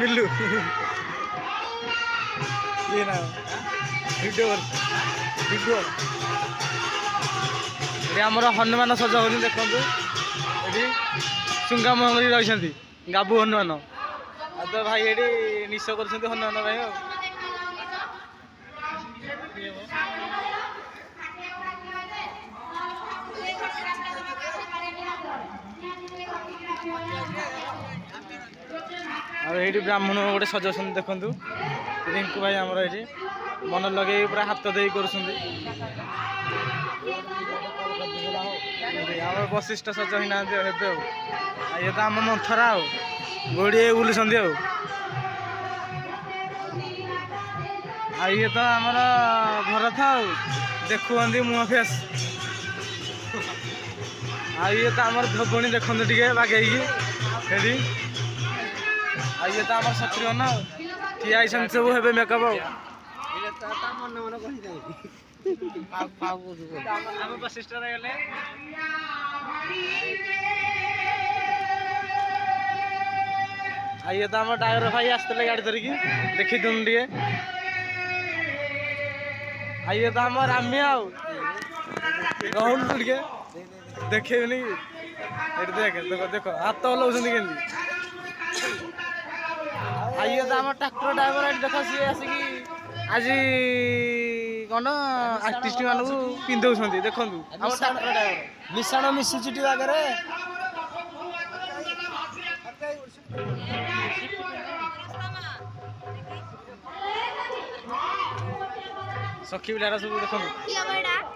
मिलू ये ना वीडियो वीडियो ये आमर हनुमान सज हो देखु ये चुंगा महंगी रही गाबू हनुमान आ तो भाई ये निश कर हनुमान भाई ये ब्राह्मण गोटे सजाऊँ देखु रिंकू भाई आमर ये मन लगे पूरा हाथ दे कर वशिष्ठ सज ही ना ये तो आम मंथरा गोड़े बुलूं ये तो आमर घर था देखुं मुह फेस ये तो आमर धोबणी देखते टे बागे ये तो आम शत्रु ना ठिया सब हे मेकअप वशिष्ठ गले ये तो आम ड्राइवर भाई आसते गाड़ी धरिकी देखी तुम टे ये तो आम रामी आहून टे देखेनि देख देख देख हाथ हलाउं के ये तो आम ट्राक्टर ड्राइवर देख सी आसिक आज कौन आर्टिस्ट मानू पिंधौ देखु मिशाण मिशुची आगे सखी पिला सब देखो